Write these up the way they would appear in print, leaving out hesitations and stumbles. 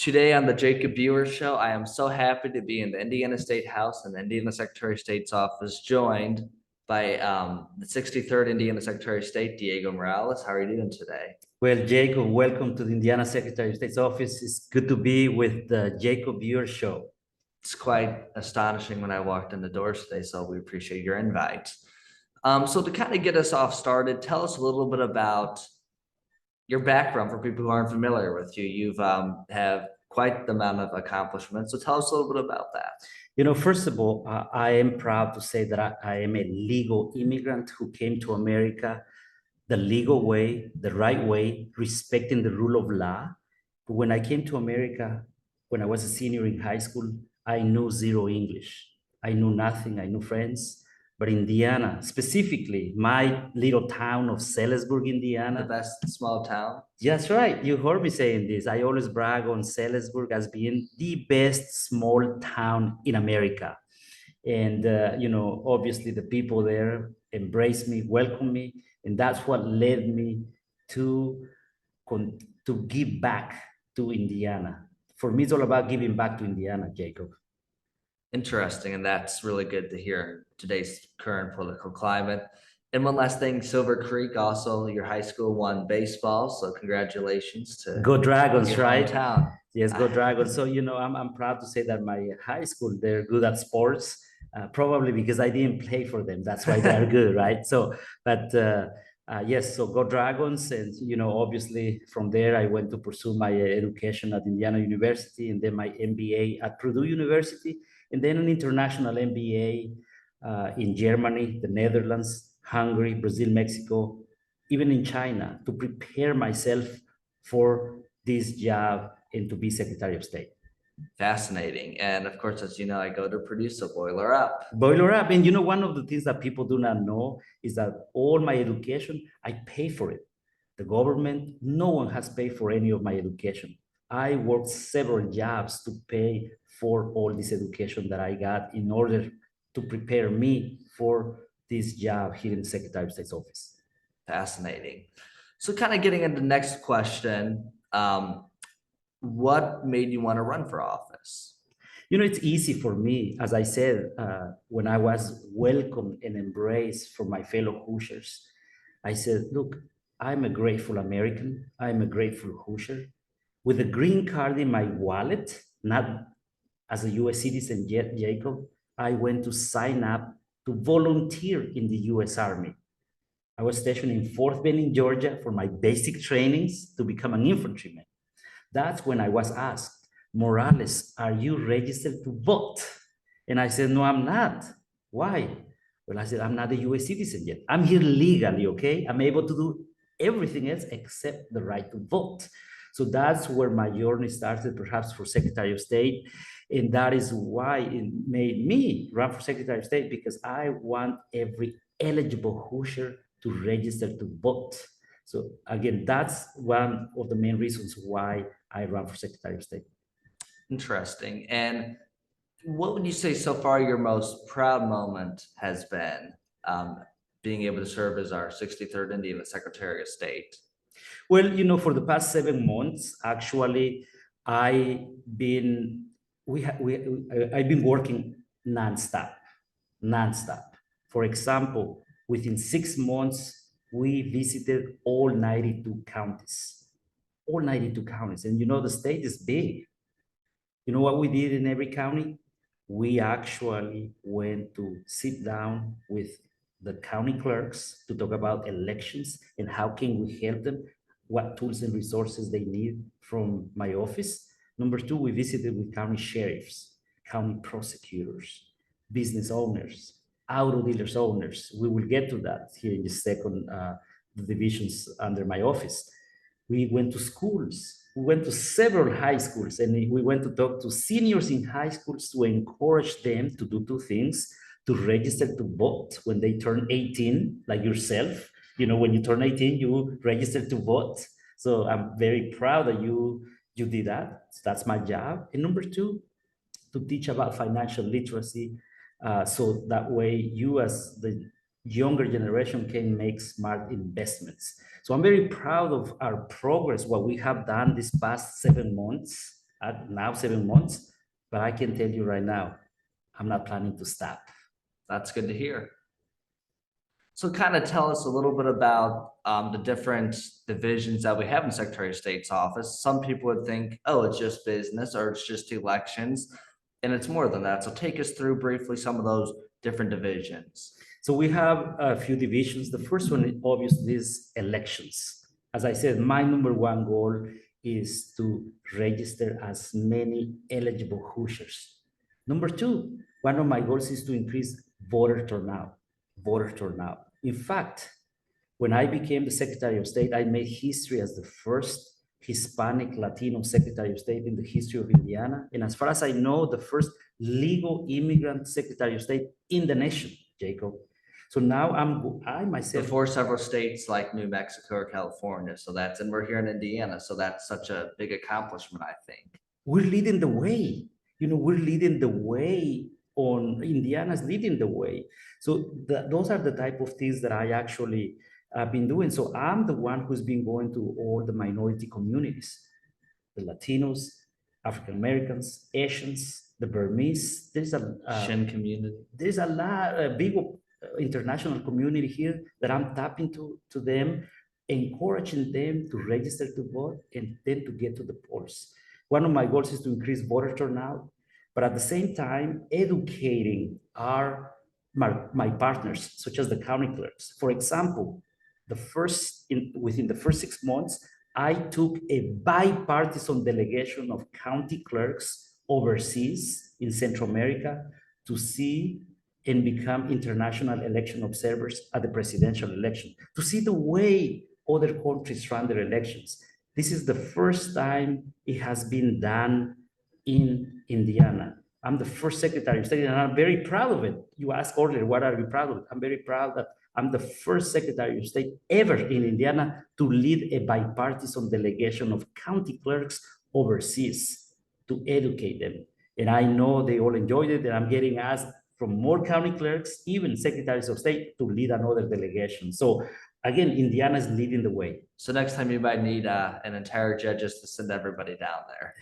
Today on the Jacob Buer Show, I am so happy to be in the Indiana State House and the Indiana Secretary of State's office, joined by the 63rd Indiana Secretary of State, Diego Morales. How are you doing today? Well, Jacob, welcome to the Indiana Secretary of State's office. It's good to be with the Jacob Buer Show. It's quite astonishing when I walked in the doors today, so we appreciate your invite. So to kind of get us off started, tell us a little bit about your background for people who aren't familiar with you. You've have quite the amount of accomplishments. So tell us a little bit about that. You know, first of all, I am proud to say that I am a legal immigrant who came to America the legal way, the right way, respecting the rule of law. But when I came to America, when I was a senior in high school, I knew zero English. I knew nothing, I knew friends. But Indiana, specifically my little town of Salisbury, Indiana. The best small town. That's right. You heard me saying this. I always brag on Salisbury as being the best small town in America. And, obviously the people there embraced me, welcomed me. And that's what led me to give back to Indiana. For me, it's all about giving back to Indiana, Jacob. Interesting. And that's really good to hear today's current political climate. And one last thing, Silver Creek, also your high school won baseball. So congratulations to Go Dragons, right? Town. Yes, go Dragons. So, I'm proud to say that my high school, they're good at sports, probably because I didn't play for them. That's why they're good, right? So, but yes, so go Dragons. And, obviously from there, I went to pursue my education at Indiana University and then my MBA at Purdue University, and then an international MBA in Germany, the Netherlands, Hungary, Brazil, Mexico, even in China, to prepare myself for this job and to be Secretary of State. Fascinating. And of course, as you know, I go to Purdue, so boiler up. Boiler up. And one of the things that people do not know is that all my education, I pay for it. The government, no one has paid for any of my education. I worked several jobs to pay for all this education that I got in order to prepare me for this job here in the Secretary of State's office. Fascinating. So kind of getting into the next question, what made you want to run for office? It's easy for me. As I said, when I was welcomed and embraced from my fellow Hoosiers, I said, look, I'm a grateful American. I'm a grateful Hoosier. With a green card in my wallet, not as a US citizen yet, Jacob, I went to sign up to volunteer in the US Army. I was stationed in Fort Benning, Georgia for my basic trainings to become an infantryman. That's when I was asked, Morales, are you registered to vote? And I said, no, I'm not. Why? Well, I said, I'm not a US citizen yet. I'm here legally, okay? I'm able to do everything else except the right to vote. So that's where my journey started, perhaps for Secretary of State. And that is why it made me run for Secretary of State, because I want every eligible Hoosier to register to vote. So again, that's one of the main reasons why I run for Secretary of State. Interesting. And what would you say so far your most proud moment has been, being able to serve as our 63rd Indiana Secretary of State? Well, for the past 7 months, actually, I've been working nonstop. For example, within 6 months, we visited all 92 counties. And the state is big. You know what we did in every county? We actually went to sit down with the county clerks to talk about elections and how can we help them, what tools and resources they need from my office. Number 2, we visited with county sheriffs, county prosecutors, business owners, auto dealers owners. We will get to that here in the second divisions under my office. We went to schools. We went to several high schools, and we went to talk to seniors in high schools to encourage them to do 2 things: to register to vote when they turn 18, like yourself. When you turn 18, you register to vote. So I'm very proud that you did that. So that's my job. And number 2, to teach about financial literacy, so that way you as the younger generation can make smart investments. So I'm very proud of our progress, what we have done this past 7 months now 7 months, but I can tell you right now, I'm not planning to stop. That's good to hear. So kind of tell us a little bit about the different divisions that we have in Secretary of State's office. Some people would think, oh, it's just business or it's just elections, and it's more than that. So take us through briefly some of those different divisions. So we have a few divisions. The first one, obviously, is elections. As I said, my number one goal is to register as many eligible Hoosiers. Number two, one of my goals is to increase voter turnout. Voter turnout. In fact, when I became the Secretary of State, I made history as the first Hispanic Latino Secretary of State in the history of Indiana. And as far as I know, the first legal immigrant Secretary of State in the nation, Jacob. So now I myself. Before several states like New Mexico or California. So that's, and we're here in Indiana. So that's such a big accomplishment, I think. We're leading the way. We're leading the way on Indiana's leading the way. So those are the type of things that I actually have been doing. So I'm the one who's been going to all the minority communities, the Latinos, African Americans, Asians, the Burmese. There's a Shin community. There's a big international community here that I'm tapping to them, encouraging them to register to vote and then to get to the polls. One of my goals is to increase voter turnout, but at the same time, educating my partners, such as the county clerks. For example, within the first 6 months, I took a bipartisan delegation of county clerks overseas in Central America to see and become international election observers at the presidential election, to see the way other countries run their elections. This is the first time it has been done in Indiana. I'm the first Secretary of State, and I'm very proud of it. You asked earlier, what are you proud of? I'm very proud that I'm the first Secretary of State ever in Indiana to lead a bipartisan delegation of county clerks overseas to educate them. And I know they all enjoyed it, and I'm getting asked from more county clerks, even secretaries of state, to lead another delegation. So again, Indiana is leading the way. So next time you might need an entire judge just to send everybody down there.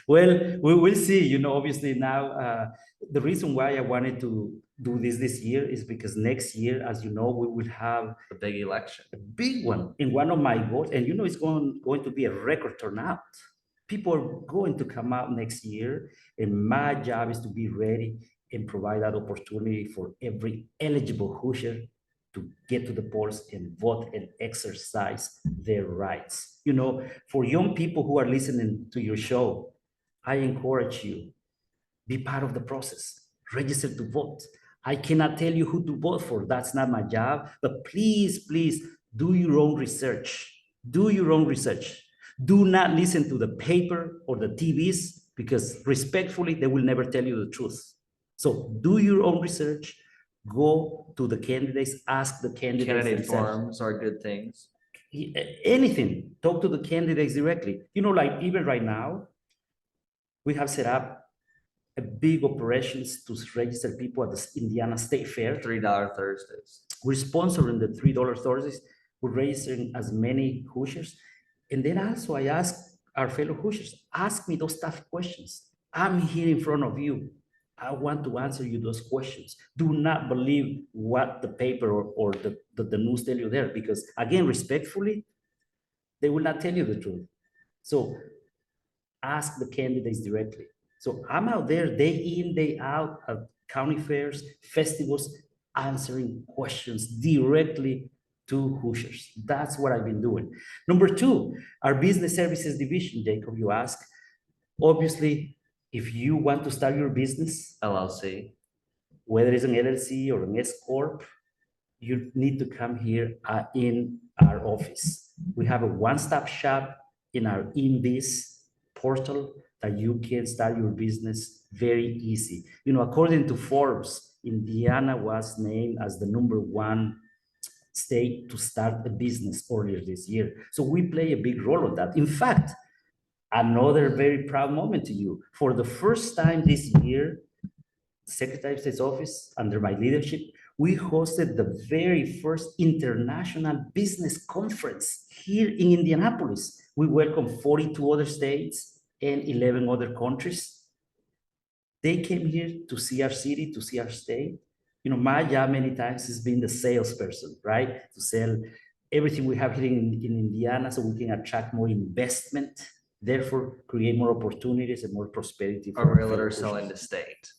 Well, we will see. Obviously now, the reason why I wanted to do this year is because next year, as you know, we will have a big election, a big one. In one of my goals, and it's going to be a record turnout. People are going to come out next year, and my job is to be ready and provide that opportunity for every eligible Hoosier to get to the polls and vote and exercise their rights. For young people who are listening to your show, I encourage you, be part of the process, register to vote. I cannot tell you who to vote for. That's not my job, but please do your own research. Do your own research. Do not listen to the paper or the TVs, because respectfully, they will never tell you the truth. So do your own research, go to the candidates, ask the candidates. Candidate forums are good things. Anything, talk to the candidates directly. Like even right now, we have set up a big operations to register people at the Indiana State Fair. $3 Thursdays. We're sponsoring the $3 Thursdays. We're registering as many Hoosiers. And then also I ask our fellow Hoosiers, ask me those tough questions. I'm here in front of you. I want to answer you those questions. Do not believe what the paper or the news tell you there, because again, respectfully, they will not tell you the truth. So ask the candidates directly. So I'm out there day in, day out at county fairs, festivals, answering questions directly to Hoosiers. That's what I've been doing. Number two, our business services division, Jacob, you ask. Obviously, if you want to start your business, LLC, whether it's an LLC or an S Corp, you need to come here in our office. We have a one-stop shop in our InBiz portal that you can start your business very easy. According to Forbes, Indiana was named as the #1 state to start a business earlier this year. So we play a big role on that. In fact, another very proud moment to you. For the first time this year, Secretary of State's office, under my leadership, we hosted the very first international business conference here in Indianapolis. We welcomed 42 other states, and 11 other countries. They came here to see our city, to see our state. You know, my job many times has been the salesperson, right? To sell everything we have here in Indiana so we can attract more investment, therefore create more opportunities and more prosperity. A for our realtor fellow selling Hoosiers. the state.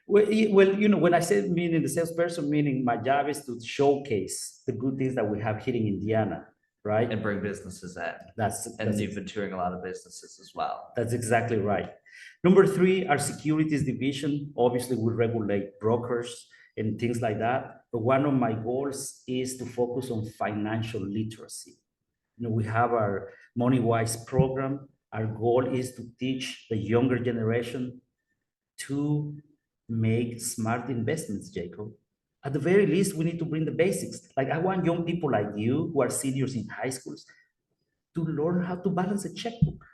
Well, you know, when I say meaning the salesperson, meaning my job is to showcase the good things that we have here in Indiana, right? And bring businesses in. That's And you've been touring a lot of businesses as well. That's exactly right. Number three, our securities division, obviously we regulate brokers and things like that. But one of my goals is to focus on financial literacy. You know, we have our MoneyWise program. Our goal is to teach the younger generation to make smart investments, Jacob. At the very least, we need to bring the basics. Like I want young people like you who are seniors in high schools to learn how to balance a checkbook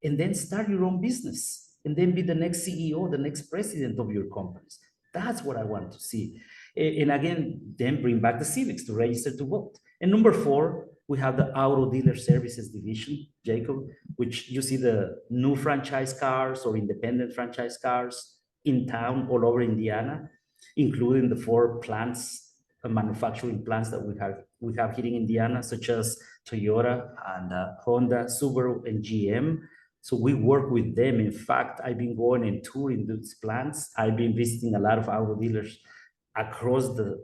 and then start your own business and then be the next CEO, the next president of your companies. That's what I want to see. And again, then bring back the civics to register to vote. And number four, we have the auto dealer services division, Jacob, which you see the new franchise cars or independent franchise cars in town all over Indiana, including the 4 plants, manufacturing plants that we have here in Indiana, such as Toyota, Honda, Subaru, and GM. So we work with them. In fact, I've been going and touring these plants. I've been visiting a lot of auto dealers across the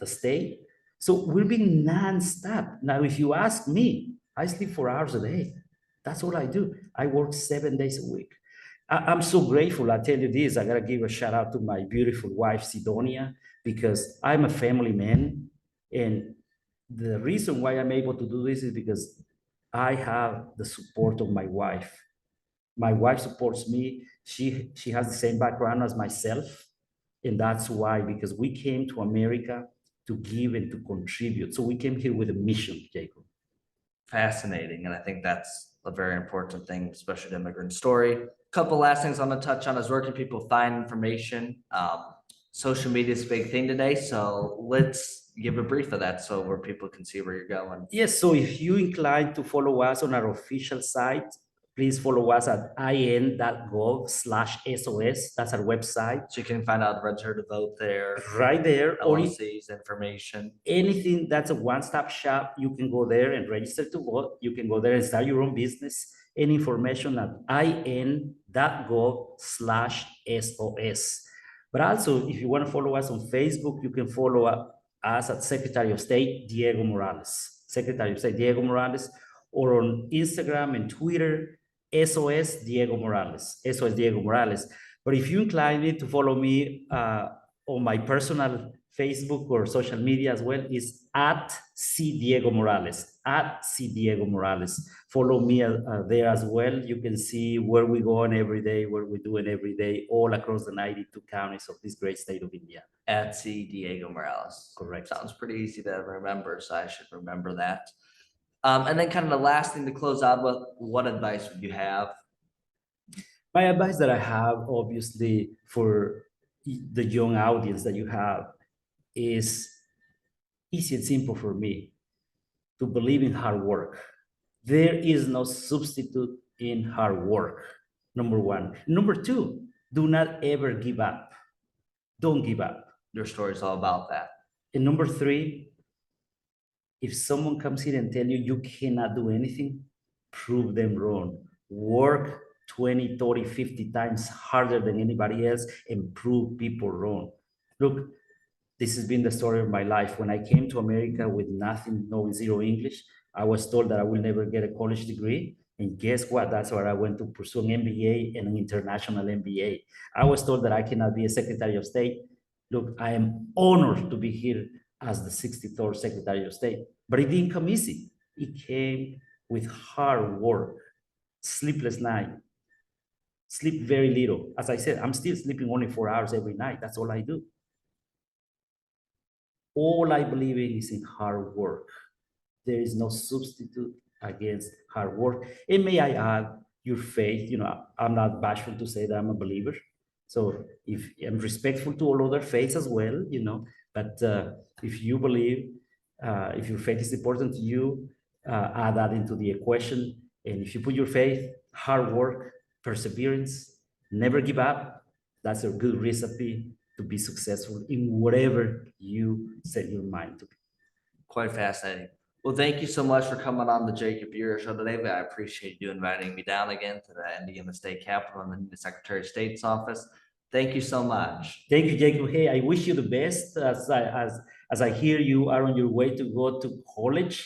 state. So we're being nonstop. Now, if you ask me, I sleep 4 hours a day. That's all I do. I work 7 days a week. I'm so grateful. I tell you this, I gotta give a shout out to my beautiful wife, Sidonia, because I'm a family man. And the reason why I'm able to do this is because I have the support of my wife. My wife supports me. She has the same background as myself. And that's why, because we came to America to give and to contribute. So we came here with a mission, Jacob. Fascinating. And I think that's a very important thing, especially the immigrant story. Couple last things I'm gonna touch on is where can people find information? Social media is a big thing today. So let's give a brief of that so where people can see where you're going. Yes, so if you incline to follow us on our official site, please follow us at in.gov/SOS. That's our website. So you can find out register to vote there, Right there. Or LLC's information. anything that's a one-stop shop, you can go there and register to vote. You can go there and start your own business. Any information at in.gov/SOS. But also, if you want to follow us on Facebook, you can follow us at Secretary of State Diego Morales, Secretary of State Diego Morales, or on Instagram and Twitter, SOS Diego Morales, SOS Diego Morales. But if you incline to follow me on my personal Facebook or social media as well, is at C Diego Morales, at C Diego Morales. Follow me there as well. You can see where we're going every day, what we're doing every day, all across the 92 counties of this great state of Indiana. At C Diego Morales. Correct. Sounds pretty easy to remember, so I should remember that. And then kind of the last thing to close out with, what advice would you have? My advice that I have, obviously, for the young audience that you have is easy and simple for me: to believe in hard work. There is no substitute in hard work, number one. Number two, do not ever give up. Don't give up. Your story is all about that. And number three, if someone comes here and tell you you cannot do anything, prove them wrong. Work 20, 30, 50 times harder than anybody else and prove people wrong. Look, this has been the story of my life. When I came to America with nothing, knowing zero English, I was told that I will never get a college degree. And guess what? That's where I went to pursue an MBA and an international MBA. I was told that I cannot be a Secretary of State. Look, I am honored to be here as the 63rd Secretary of State, but it didn't come easy. It came with hard work, sleepless night, sleep very little. As I said, I'm still sleeping only 4 hours every night. That's all I do. All I believe in is in hard work. There is no substitute against hard work. And may I add, your faith. You know, I'm not bashful to say that I'm a believer. So if I'm respectful to all other faiths as well, you know, but if you believe, if your faith is important to you, add that into the equation. And if you put your faith, hard work, perseverance, never give up. That's a good recipe to be successful in whatever you set your mind to be. Quite fascinating. Well, thank you so much for coming on the Jacob Bureau Show today. I appreciate you inviting me down again to the Indiana State Capitol and the Secretary of State's office. Thank you so much. Thank you, Jacob. Hey, I wish you the best as I hear you are on your way to go to college.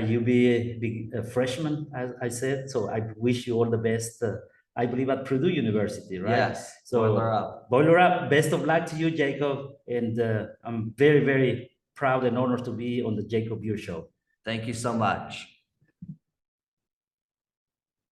You'll be a freshman, as I said. So I wish you all the best. I believe at Purdue University, right? Yes. So Boiler up. Boiler up. Best of luck to you, Jacob. And I'm very, very proud and honored to be on the Jacob Bureau Show. Thank you so much.